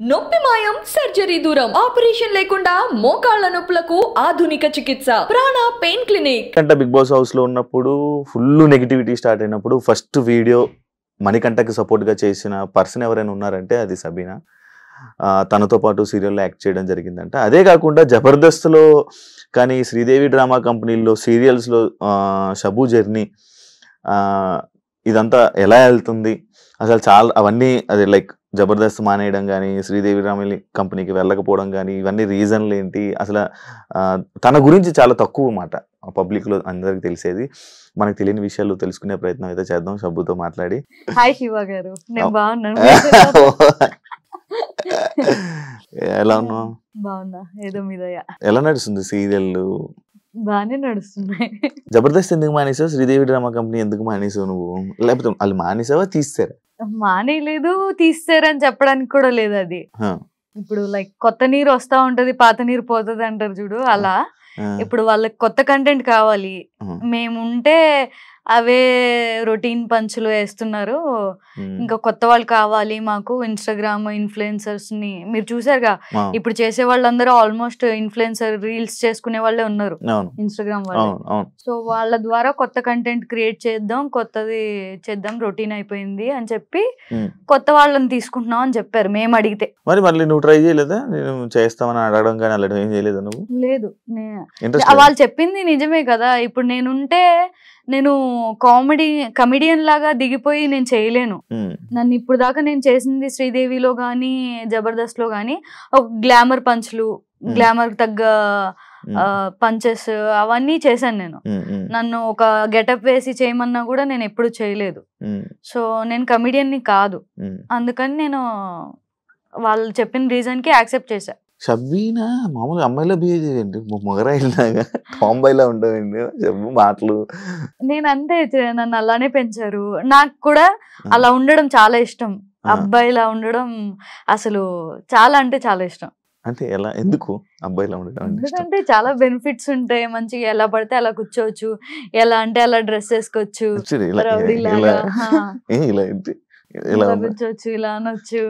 నొప్పి మాయం సర్జరీ దూరం ఆపరేషన్ లేకుండా మోకాళ్ళ నొప్పులకు ఆధునిక చికిత్స ప్రాణ పెయిన్ క్లినిక్. అంటే బిగ్ బాస్ హౌస్ లో ఉన్నప్పుడు ఫుల్ నెగిటివిటీ స్టార్ట్ అయినప్పుడు ఫస్ట్ వీడియో మణికంఠకి సపోర్ట్ గా చేసిన పర్సన్ ఎవరైనా ఉన్నారంటే అది సబీనా. తనతో పాటు సీరియల్లో యాక్ట్ చేయడం జరిగిందంట. అదే కాకుండా జబర్దస్త్లో కానీ శ్రీదేవి డ్రామా కంపెనీలో సీరియల్స్లో షబు జర్నీ ఇదంతా ఎలా వెళ్తుంది అసలు చాలా అవన్నీ అది లైక్ జబర్దస్త్ మానేయడం కానీ శ్రీదేవి డ్రామా కంపెనీకి వెళ్ళకపోవడం కానీ ఇవన్నీ రీజన్లు ఏంటి అసలు తన గురించి చాలా తక్కువ మాట పబ్లిక్లో అందరికి తెలిసేది. మనకు తెలియని విషయాలు తెలుసుకునే ప్రయత్నం అయితే చేద్దాం షబ్బుతో మాట్లాడి. హాయ్ శివ గారు, నేను బాగున్నాను. ఎలా ఉన్నావు? బాగున్నా. ఏదో మీద ఎలా నడుస్తుంది సీరియల్? బాగానే నడుస్తున్నాయి. జబర్దస్త్ ఎందుకు మానేసావు? శ్రీదేవి డ్రామా కంపెనీ ఎందుకు మానేసావు నువ్వు? లేకపోతే వాళ్ళు మానేసావా తీస్తారా? మానేయలేదు, తీస్తారని చెప్పడానికి కూడా లేదు. అది ఇప్పుడు లైక్ కొత్త నీరు వస్తా ఉంటది, పాత నీరు పోతుంది అంటారు చూడు, అలా ఇప్పుడు వాళ్ళకి కొత్త కంటెంట్ కావాలి. మేముంటే అవే రొటీన్ పంచులు వేస్తున్నారు. ఇంకా కొత్త వాళ్ళు కావాలి మాకు. ఇన్స్టాగ్రామ్ ఇన్ఫ్లుయెన్సర్స్ ని మీరు చూసారుగా, ఇప్పుడు చేసే వాళ్ళందరూ ఆల్మోస్ట్ ఇన్ఫ్లుయెన్సర్ రీల్స్ చేసుకునే వాళ్ళే ఉన్నారు ఇన్స్టాగ్రామ్ వాళ్ళు. సో వాళ్ళ ద్వారా కొత్త కంటెంట్ క్రియేట్ చేద్దాం, కొత్తది చేద్దాం, రొటీన్ అయిపోయింది అని చెప్పి కొత్త వాళ్ళని తీసుకుంటున్నాం అని చెప్పారు మేము అడిగితే. మరి మళ్ళీ నువ్వు ట్రై చేయలేదా? నేను చేస్తామని అడగడం కానీ అలా ఏం చేయలేదా నువ్వు? లేదు, వాళ్ళు చెప్పింది నిజమే కదా. ఇప్పుడు నేనుంటే నేను కమెడియన్ లాగా దిగిపోయి నేను చేయలేను. నన్ను ఇప్పుడు దాకా నేను చేసింది శ్రీదేవిలో గానీ జబర్దస్త్ లో గానీ ఒక గ్లామర్ పంచ్లు, గ్లామర్ తగ్గ పంచెస్ అవన్నీ చేశాను నేను. నన్ను ఒక గెటప్ వేసి చేయమన్నా కూడా నేను ఎప్పుడు చేయలేదు. సో నేను కమెడియన్ ని కాదు. అందుకని నేను వాళ్ళు చెప్పిన రీజన్ కి యాక్సెప్ట్ చేశా. షబ్బీనా మామూలుగా అమ్మాయిలా బిహేవ్ చేయండి, మొగరాయిలాగా టాంబాయ్లా ఉండవండి చెప్పు మాటలు. నేను అంతే, నన్ను అలానే పెంచారు. నాకు కూడా అలా ఉండడం చాలా ఇష్టం. అబ్బాయిలా ఉండడం అసలు చాలా అంటే చాలా ఇష్టం. అంటే ఎలా, ఎందుకు అబ్బాయిలా ఉండడం? ఎందుకంటే చాలా బెనిఫిట్స్ ఉంటాయి. మంచిగా ఎలా పడితే అలా కూర్చోవచ్చు, ఎలా అంటే అలా డ్రెస్ వేసుకోవచ్చు, ఇలా కూర్చోవచ్చు, ఇలా అనొచ్చు,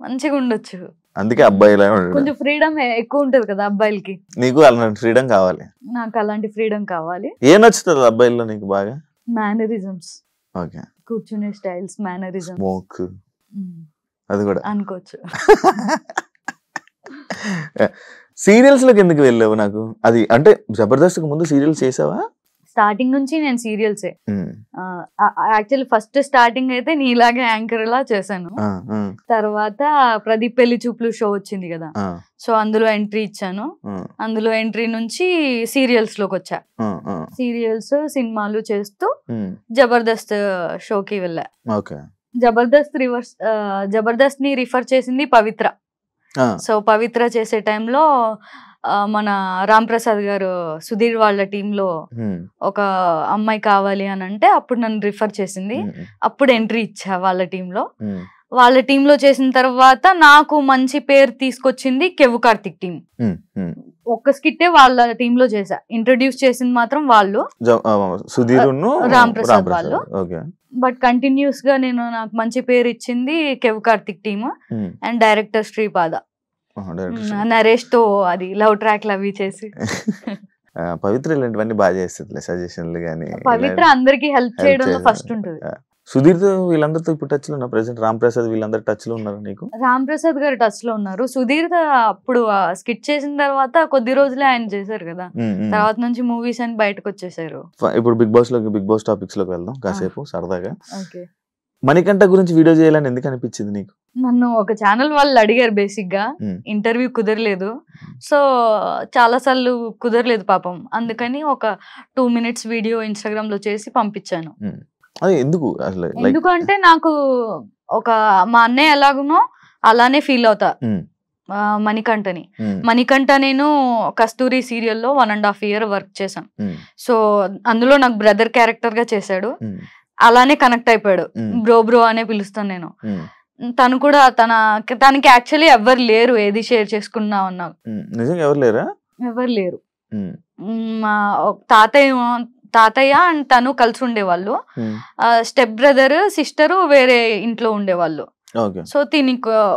మంచిగా ఉండొచ్చు. అందుకే అబ్బాయిలా కొంచెం ఫ్రీడమ్ ఎక్కువ ఉంటది కదా అబ్బాయిలకి. నీకు అలాంటి ఫ్రీడమ్ కావాలి? నాకు అలాంటి ఫ్రీడమ్ కావాలి. ఏం నచ్చుతుంది అబ్బాయిల్లో నీకు బాగా? మేనరిజమ్స్. ఓకే, కూర్చునే స్టైల్స్, మేనరిజమ్స్. స్మోక్ అది కూడా అనుకోవచ్చు. సీరియల్స్ లోకి ఎందుకు వెళ్ళావు? నాకు అది అంటే జబర్దస్త్ ముందు సీరియల్స్ చేసావా? స్టార్టింగ్ నుంచి నేను సీరియల్సే. యాక్చువల్లీ ఫస్ట్ స్టార్టింగ్ అయితే నీలాగే యాంకర్ లా చేశాను. తర్వాత ప్రదీప్ పెళ్లి చూపులు షో వచ్చింది కదా, సో అందులో ఎంట్రీ ఇచ్చాను. అందులో ఎంట్రీ నుంచి సీరియల్స్ లోకి వచ్చా. సీరియల్స్ సినిమాలు చేస్తూ జబర్దస్త్ షోకి వెళ్ళా. జబర్దస్త్ ని రిఫర్ చేసింది పవిత్ర. సో పవిత్ర చేసే టైంలో మన రామ్ ప్రసాద్ గారు సుధీర్ వాళ్ళ టీంలో ఒక అమ్మాయి కావాలి అని అంటే అప్పుడు నన్ను రిఫర్ చేసింది. అప్పుడు ఎంట్రీ ఇచ్చా వాళ్ళ టీంలో. వాళ్ళ టీంలో చేసిన తర్వాత నాకు మంచి పేరు తీసుకొచ్చింది కెవ్వు కార్తిక్ టీం. ఒక్క స్కిట్టే వాళ్ళ టీంలో చేసా. ఇంట్రడ్యూస్ చేసింది మాత్రం వాళ్ళు, రామ్ ప్రసాద్ వాళ్ళు. బట్ కంటిన్యూస్ గా నాకు మంచి పేరు ఇచ్చింది Kevvu Karthik team and director Sripada. Naresh తో అది లవ్ ట్రాక్ అవి చేసి పవిత్ర ఇలాంటివన్నీ బాగా చేస్తుంది. సజెషన్లు గానీ పవిత్ర అందరికి హెల్ప్ చేయడంలో ఫస్ట్ ఉంటుంది. సుధీర్ తో వీళ్ళందరితో ఇప్పుడు టచ్ లో ఉన్నా? ప్రెసెంట్ రామ్ ప్రసాద్ వీళ్ళందరూ టచ్ లో ఉన్నారు నీకు? రామ్ ప్రసాద్ గారు టచ్ లో ఉన్నారు. సుధీర్ అప్పుడు స్కిట్ చేసిన తర్వాత కొద్ది రోజులే ఆయన చేశారు కదా, తర్వాత నుంచి మూవీస్ అని బయటకు వచ్చేసారు. ఇప్పుడు బిగ్ బాస్ టాపిక్స్ లోకి వెళ్దాం కాసేపు సరదాగా. మణికంఠ గురించి వీడియో చేయాలని ఎందుకు అనిపించింది నీకు? నన్ను ఒక ఛానల్ వాళ్ళు అడిగారు. బేసిక్ గా ఇంటర్వ్యూ కుదరలేదు. సో చాలా సార్లు కుదరలేదు పాపం. అందుకని ఒక 2 minutes వీడియో ఇన్స్టాగ్రామ్ లో చేసి పంపించాను. ఎందుకు అంటే నాకు మా అన్నయ్య ఎలాగునో అలానే ఫీల్ అవుతా మణికంఠ. నేను కస్తూరి సీరియల్లో 1.5 year వర్క్ చేశాను. సో అందులో నాకు బ్రదర్ క్యారెక్టర్ గా చేశాడు. అలానే కనెక్ట్ అయిపోయాడు. బ్రో అనే పిలుస్తాను నేను. తను కూడా తనకి యాక్చువల్లీ ఎవరు లేరు ఏది షేర్ చేసుకున్నా అన్నా. ఎవరు లేరు. మా తాతయ్య అండ్ తను కలిసి ఉండేవాళ్ళు. స్టెప్ బ్రదర్ సిస్టర్ వేరే ఇంట్లో ఉండేవాళ్ళు. సో తిని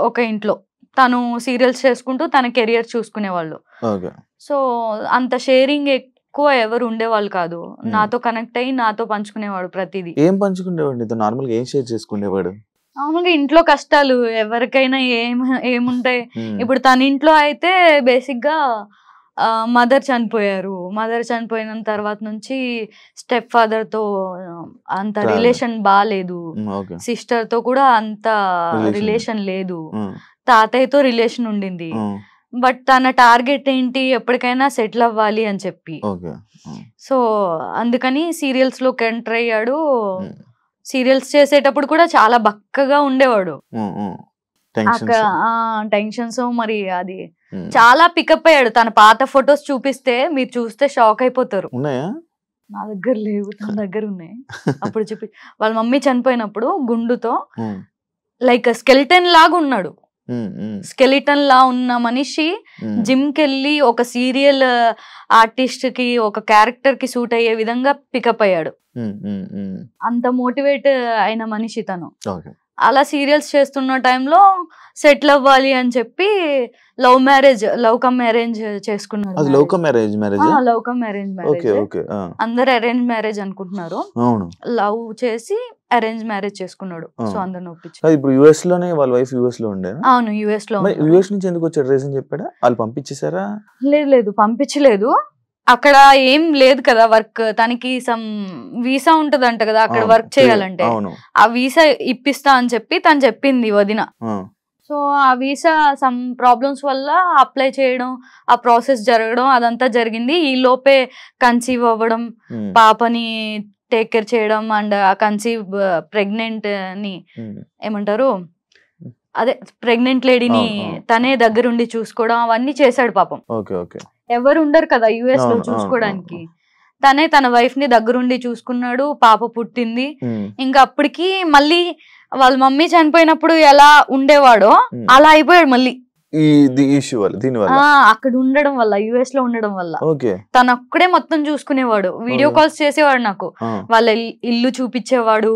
ఒక ఇంట్లో తను సీరియల్స్ చేసుకుంటూ తన కెరియర్ చూసుకునేవాళ్ళు. సో అంత షేరింగ్ ఎక్కువ ఎవరు ఉండేవాళ్ళు కాదు. నాతో కనెక్ట్ అయ్యి నాతో పంచుకునేవాడు ప్రతిదీ. ఏం పంచుకునేవాడు? నార్మల్గా ఏం షేర్ చేసుకునేవాడు? మామూలుగా ఇంట్లో కష్టాలు ఎవరికైనా ఏముంటాయి. ఇప్పుడు తన ఇంట్లో అయితే బేసిక్ గా మదర్ చనిపోయారు. మదర్ చనిపోయిన తర్వాత నుంచి స్టెప్ ఫాదర్ తో అంత రిలేషన్ బాగాలేదు. సిస్టర్ తో కూడా అంత రిలేషన్ లేదు. తాతయ్యతో రిలేషన్ ఉండింది. బట్ తన టార్గెట్ ఏంటి, ఎప్పటికైనా సెటిల్ అవ్వాలి అని చెప్పి. సో అందుకని సీరియల్స్ లోకి ఎంటర్ అయ్యాడు. సీరియల్స్ చేసేటప్పుడు కూడా చాలా బక్కగా ఉండేవాడు. టెన్షన్స్ మరి అది చాలా పికప్ అయ్యాడు. తన పాత ఫొటోస్ చూపిస్తే మీరు చూస్తే షాక్ అయిపోతారు. నా దగ్గర లేవు, తన దగ్గర ఉన్నాయి. అప్పుడు చూపి వాళ్ళ మమ్మీ చనిపోయినప్పుడు గుండుతో లైక్ స్కెలిటన్ లాగా ఉన్నాడు. స్కెలిటన్ లా ఉన్న మనిషి జిమ్ కెళ్ళి ఒక సీరియల్ ఆర్టిస్ట్ కి ఒక క్యారెక్టర్ కి సూట్ అయ్యే విధంగా పికప్ అయ్యాడు. అంత మోటివేట్ అయిన మనిషి తను. అలా సీరియల్స్ చేస్తున్న టైంలో సెటిల్ అవ్వాలి అని చెప్పి లవ్ కమ్ అరేంజ్ చేసుకున్నారు. Love come arrange marriage. అందరు అరేంజ్ మ్యారేజ్ అనుకుంటున్నారు. లవ్ చేసి అరేంజ్ మ్యారేజ్ చేసుకున్నాడు. సో అందరిని ఒప్పించారు. ఇప్పుడు యుఎస్ లోనే వాళ్ళ వైఫ్ యుఎస్ లో ఉండే. అవును, యుఎస్ లో. యుఎస్ నుంచి ఎందుకు వచ్చాడు? రీజన్ చెప్పాడా? వాళ్ళు పంపించేసారా? లేదు పంపించలేదు. అక్కడ ఏం లేదు కదా వర్క్. తనకి సమ్ వీసా ఉంటదంట కదా అక్కడ వర్క్ చేయాలంటే. ఆ వీసా ఇప్పిస్తా అని చెప్పి తను చెప్పింది వదిన. సో ఆ వీసా సమ్ ప్రాబ్లమ్స్ వల్ల అప్లై చేయడం, ఆ ప్రాసెస్ జరగడం అదంతా జరిగింది. ఈ లోపే కన్సీవ్ అవ్వడం, పాపని టేక్ కేర్ చేయడం అండ్ ఆ కన్సీవ్ ప్రెగ్నెంట్ ని ఏమంటారు, అదే ప్రెగ్నెంట్ లేడీని తనే దగ్గరుండి చూసుకోవడం అవన్నీ చేశాడు పాపం. ఎవరు ఉండరు కదా యుఎస్ లో చూసుకోవడానికి. తనే తన వైఫ్ ని దగ్గరుండి చూసుకున్నాడు. పాప పుట్టింది. ఇంకా అప్పటికి మళ్ళీ వాళ్ళ మమ్మీ చనిపోయినప్పుడు ఎలా ఉండేవాడో అలా అయిపోయాడు మళ్ళీ. అక్కడ ఉండడం వల్ల, యుఎస్ లో ఉండడం వల్ల తను అక్కడే మొత్తం చూసుకునేవాడు. వీడియో కాల్స్ చేసేవాడు నాకు. వాళ్ళ ఇల్లు చూపించేవాడు.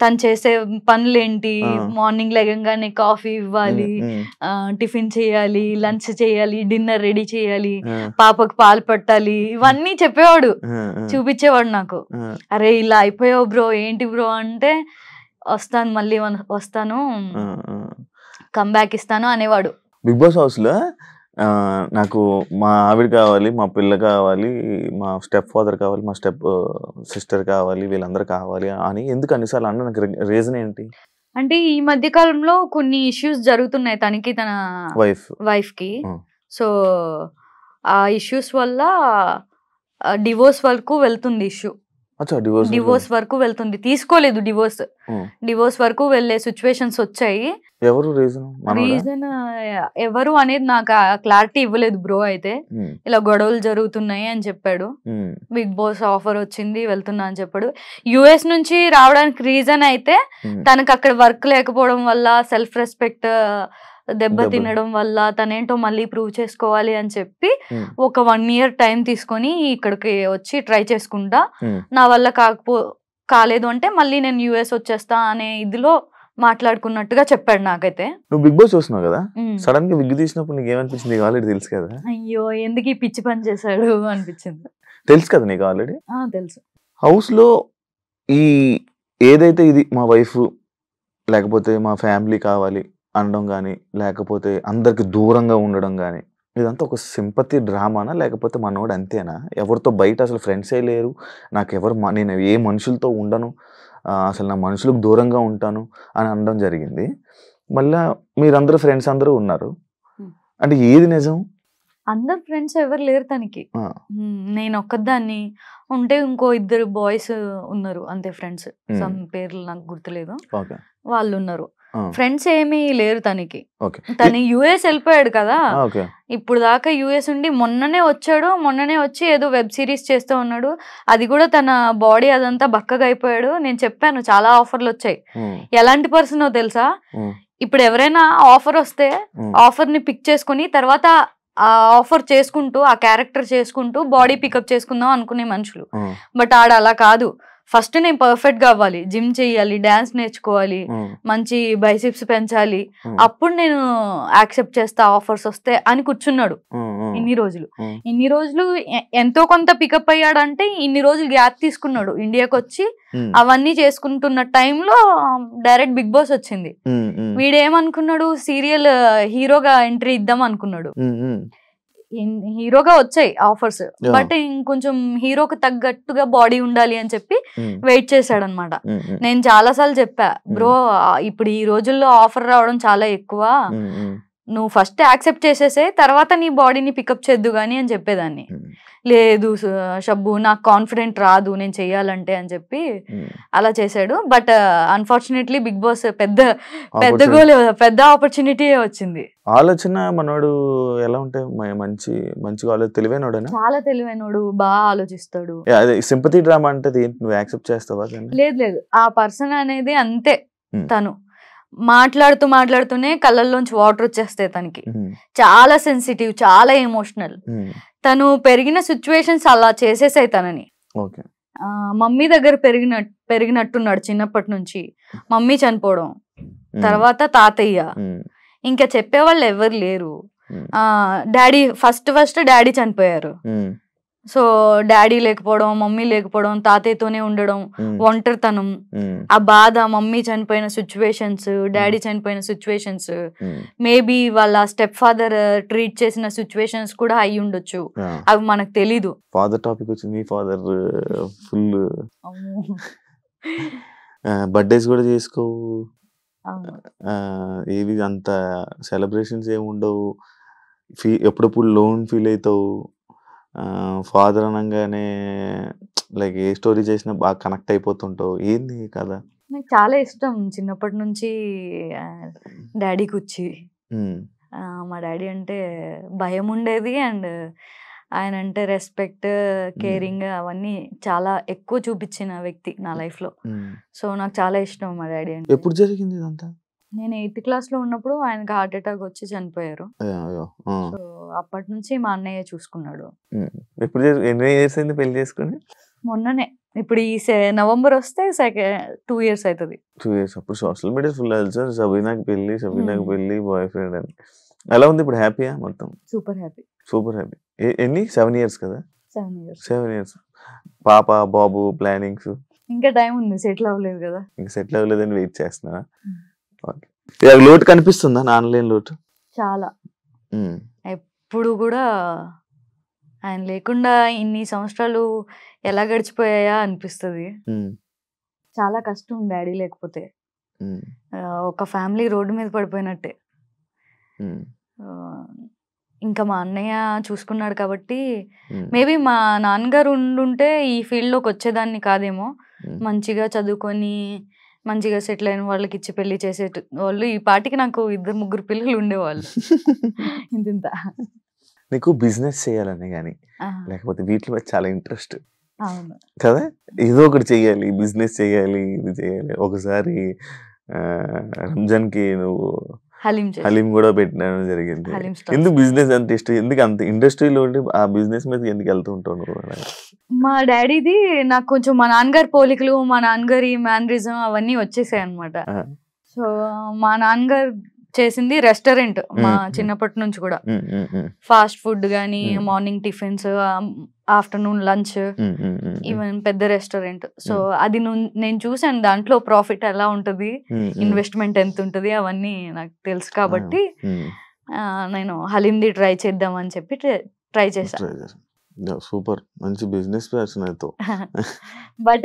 తను చేసే పనులేంటి, మార్నింగ్ లేగంగానే కాఫీ ఇవ్వాలి, టిఫిన్ చేయాలి, లంచ్ చేయాలి, డిన్నర్ రెడీ చేయాలి, పాపకు పాలు పట్టాలి, ఇవన్నీ చెప్పేవాడు, చూపించేవాడు నాకు. అరే ఇలా అయిపోయావు బ్రో, ఏంటి బ్రో అంటే వస్తాను, మళ్ళీ వస్తాను, కమ్బ్యాక్ ఇస్తాను అనేవాడు. బిగ్ బాస్ హౌస్ లో నాకు మా ఆవిడ కావాలి, మా పిల్ల కావాలి, మా స్టెప్ ఫాదర్ కావాలి, మా స్టెప్ సిస్టర్ కావాలి, వీళ్ళందరూ కావాలి అని ఎందుకు అన్నిసార్లు అన్న? నాకు రీజన్ ఏంటి అంటే ఈ మధ్య కాలంలో కొన్ని ఇష్యూస్ జరుగుతున్నాయి తనకి, తన వైఫ్ కి. సో ఆ ఇష్యూస్ వల్ల డివోర్స్ వరకు వెళ్తుంది ఇష్యూ. డివోర్స్ వరకు వెళ్తుంది. తీసుకోలేదు డివోర్స్ వరకు వెళ్లే సిచ్యువేషన్స్ వచ్చాయి. రీజన్ ఎవరు అనేది నాకు క్లారిటీ ఇవ్వలేదు బ్రో. అయితే ఇలా గొడవలు జరుగుతున్నాయి అని చెప్పాడు. బిగ్ బాస్ ఆఫర్ వచ్చింది, వెళ్తున్నా అని చెప్పాడు. యుఎస్ నుంచి రావడానికి రీజన్ అయితే తనకు అక్కడ వర్క్ లేకపోవడం వల్ల, సెల్ఫ్ రెస్పెక్ట్ దెబ్బ తినడం వల్ల, తనేంటో మళ్ళీ ప్రూవ్ చేసుకోవాలి అని చెప్పి ఒక 1 year టైం తీసుకొని ఇక్కడికి వచ్చి ట్రై చేసుకుంటా, నా వల్ల కాలేదు అంటే మళ్ళీ నేను యుఎస్ వచ్చేస్తా అనే ఇదిలో మాట్లాడుకున్నట్టుగా చెప్పాడు నాకైతే. నువ్వు బిగ్ బాస్ చూస్తున్నావు కదా, సడన్ గా విగ్ తీసినప్పుడు నీకు ఏమనిపించింది? ఆల్రెడీ తెలుసు కదా. అయ్యో ఎందుకు ఈ పిచ్చి పని చేశాడు అనిపించింది. తెలుసు కదా నీకు ఆల్రెడీ. తెలుసు. హౌస్ లో ఈ ఏదైతే ఇది మా వైఫ్ లేకపోతే మా ఫ్యామిలీ కావాలి అనడం కానీ, లేకపోతే అందరికి దూరంగా ఉండడం కానీ, ఇదంతా ఒక సింపతి డ్రామానా లేకపోతే మనోడు అంతేనా? ఎవరితో బయట అసలు ఫ్రెండ్సే లేరు, నేను ఏ మనుషులతో ఉండను, అసలు నా మనుషులకు దూరంగా ఉంటాను అని అనడం జరిగింది. మళ్ళా మీరందరూ ఫ్రెండ్స్ అందరూ ఉన్నారు అంటే ఏది నిజం? అందరు ఫ్రెండ్స్ ఎవరు లేరు తనకి. నేను ఒక్కదాన్ని ఉంటే ఇంకో 2 బాయ్స్ ఉన్నారు అంతే ఫ్రెండ్స్. సమ్ పేర్లు నాకు గుర్తులేదు, వాళ్ళు ఉన్నారు. ఫ్రెండ్స్ ఏమీ లేరు తనకి. తను యుఎస్ వెళ్ళిపోయాడు కదా, ఇప్పుడు దాకా యుఎస్ ఉండి మొన్ననే వచ్చి ఏదో వెబ్ సిరీస్ చేస్తూ ఉన్నాడు. అది కూడా తన బాడీ అదంతా బక్కగా అయిపోయాడు. నేను చెప్పాను చాలా ఆఫర్లు వచ్చాయి. ఎలాంటి పర్సనో తెలుసా, ఇప్పుడు ఎవరైనా ఆఫర్ వస్తే ఆఫర్ ని పిక్ చేసుకుని తర్వాత ఆ ఆఫర్ చేసుకుంటూ, ఆ క్యారెక్టర్ చేసుకుంటూ బాడీ పికప్ చేసుకుందాం అనుకునే మనుషులు. బట్ ఆడ అలా కాదు. ఫస్ట్ నేను పర్ఫెక్ట్ గా అవ్వాలి, జిమ్ చేయాలి, డాన్స్ నేర్చుకోవాలి, మంచి బైసిప్స్ పెంచాలి, అప్పుడు నేను యాక్సెప్ట్ చేస్తా ఆఫర్స్ వస్తే అని కూర్చున్నాడు. ఇన్ని రోజులు ఎంతో కొంత పికప్ అయ్యాడంటే ఇన్ని రోజులు గ్యాప్ తీసుకున్నాడు. ఇండియాకి వచ్చి అవన్నీ చేసుకుంటున్న టైంలో డైరెక్ట్ బిగ్ బాస్ వచ్చింది. వీడేమనుకున్నాడు, సీరియల్ హీరోగా ఎంట్రీ ఇద్దాం అనుకున్నాడు. హీరోగా వచ్చాయి ఆఫర్స్, బట్ ఇంకొంచెం హీరోకి తగ్గట్టుగా బాడీ ఉండాలి అని చెప్పి వెయిట్ చేశాడు అనమాట. నేను చాలా సార్లు చెప్పా, బ్రో ఇప్పుడు ఈ రోజుల్లో ఆఫర్ రావడం చాలా ఎక్కువ, నువ్వు ఫస్ట్ యాక్సెప్ట్ చేసేసే, తర్వాత నీ బాడీని పికప్ చేద్దు గానీ అని చెప్పేదాన్ని. లేదు షబ్బు నాకు కాన్ఫిడెంట్ రాదు నేను చెయ్యాలంటే అని చెప్పి అలా చేశాడు. బట్ అన్ఫార్చునేట్లీ బిగ్ బాస్ పెద్ద ఆపర్చునిటీ వచ్చింది. ఆలోచన మనోడు ఎలా ఉంటాయి, మంచిగా తెలివైనోడు, చాలా తెలివైనోడు, బాగా ఆలోచిస్తాడు. సింపతి డ్రామా అంటే నువ్వు యాక్సెప్ట్ చేస్తావా? లేదు, ఆ పర్సన్ అనేది అంతే. తను మాట్లాడుతూనే కళ్ళల్లోంచి వాటర్ వచ్చేస్తాయి తనకి. చాలా సెన్సిటివ్, చాలా ఎమోషనల్. తను పెరిగిన సిచ్యువేషన్స్ అలా చేసేసాయి తనని. మమ్మీ దగ్గర పెరిగినట్టున్నాడు చిన్నప్పటి నుంచి. మమ్మీ చనిపోవడం, తర్వాత తాతయ్య, ఇంకా చెప్పేవాళ్ళు ఎవరు లేరు. డాడీ ఫస్ట్ డాడీ చనిపోయారు. సో డాడీ లేకపోవడం, మమ్మీ లేకపోవడం, తాతయ్యతోనే ఉండడం, ఒంటరితనం, ఆ బాధ, మమ్మీ చనిపోయిన సిచ్యువేషన్స్, డాడీ చనిపోయిన సిచ్యువేషన్స్, మేబీ వాళ్ళ స్టెప్ ఫాదర్ ట్రీట్ చేసిన సిచ్యువేషన్స్ కూడా అయి ఉండొచ్చు, అవి మనకు తెలీదు. ఫాదర్ టాపిక్ వచ్చింది. ఫాదర్ ఫుల్ బర్త్డేస్ కూడా చేసుకోవు, ఏవి అంత సెలబ్రేషన్స్ ఏమి ఉండవు, ఎప్పుడప్పుడు లోన్ ఫీల్ అవుతావు. ఫాదర్ అనగానే లైక్ ఏ స్టోరీ చేసినా బాగా కనెక్ట్ అయిపోతుంటావు. ఏంది కదా, నాకు చాలా ఇష్టం చిన్నప్పటి నుంచి డాడీ కూర్చి. మా డాడీ అంటే భయం ఉండేది, అండ్ ఆయన అంటే రెస్పెక్ట్, కేరింగ్ అవన్నీ చాలా ఎక్కువ చూపించిన వ్యక్తి నా లైఫ్ లో. సో నాకు చాలా ఇష్టం మా డాడీ అంటే. ఎప్పుడు జరిగింది ఇదంతా? నేను 8th క్లాస్ లో ఉన్నప్పుడు ఆయనకి హార్ట్ అటాక్ వచ్చి చనిపోయారు. సో అప్పటి నుంచి మా అన్నయ్య చూసుకున్నాడు. ఎన్ని ఇయర్స్ అయింది పెళ్లి చేసుకుని? మొన్ననే, ఇప్పుడు ఈ నవంబర్ వస్తే 2 years అవుతుంది. 2 years. అప్పుడు సోషల్ మీడియా ఫుల్ సార్, సబీనాకి పెళ్లి బాయ్ ఫ్రెండ్ అని. ఎలా ఉంది ఇప్పుడు? హ్యాపీయా? మొత్తం సూపర్ హ్యాపీ. ఎన్ని 7 years కదా? 7 years. పాప బాబు ప్లానింగ్స్? ఇంకా టైం ఉంది, సెటిల్ అవ్వలేదు కదా. ఇంకా సెటిల్ అవ్వలేదని వెయిట్ చేస్తున్నా. లోటు కనిపిస్తుందా? ఆన్లైన్ లోటు చాలా. ఎప్పుడు కూడా ఆయన లేకుండా ఇన్ని సంవత్సరాలు ఎలా గడిచిపోయాయా అనిపిస్తుంది. చాలా కష్టం డాడీ లేకపోతే. ఒక ఫ్యామిలీ రోడ్డు మీద పడిపోయినట్టే. ఇంకా మా అన్నయ్య చూసుకున్నాడు కాబట్టి మేబీ మా నాన్నగారు ఉండుంటే ఈ ఫీల్డ్లోకి వచ్చేదాన్ని కాదేమో. మంచిగా చదువుకొని మంచిగా సెటిల్ అయిన వాళ్ళకి ఇచ్చి పెళ్లి చేసే వాళ్ళు ఈ పాటికి నాకు 2-3 పిల్లలు ఉండేవాళ్ళు. ఇంత నీకు బిజినెస్ చేయాలని కానీ లేకపోతే వీటిలో చాలా ఇంట్రెస్ట్ కదా, ఏదో ఒకటి చెయ్యాలి, బిజినెస్ చెయ్యాలి, ఇది చేయాలి. ఒకసారి రంజాన్ కి నువ్వు హలీం కూడా పెట్టడం జరిగింది. ఎందుకు బిజినెస్ అంత ఇష్టం? ఎందుకు అంత ఇండస్ట్రీలో ఉండి ఆ బిజినెస్ మీద ఎందుకు వెళ్తూ ఉంటావు నువ్వు? మా డాడీది నాకు కొంచెం మా నాన్నగారి పోలికలు, మా నాన్నగారి మ్యానరిజం అవన్నీ వచ్చేసాయి అనమాట. సో మా నాన్నగారు చేసింది రెస్టారెంట్ మా చిన్నప్పటి నుంచి కూడా. ఫాస్ట్ ఫుడ్ గానీ, morning tiffins, afternoon lunch, even పెద్ద రెస్టారెంట్. సో అది నేను చూసాను, దాంట్లో ప్రాఫిట్ ఎలా ఉంటది, ఇన్వెస్ట్మెంట్ ఎంత ఉంటది అవన్నీ నాకు తెలుసు కాబట్టి నేను హలీంది ట్రై చేద్దాం అని చెప్పి ట్రై చేశాను. సూపర్, మంచి బిజినెస్ పర్సన్ అయితే. బట్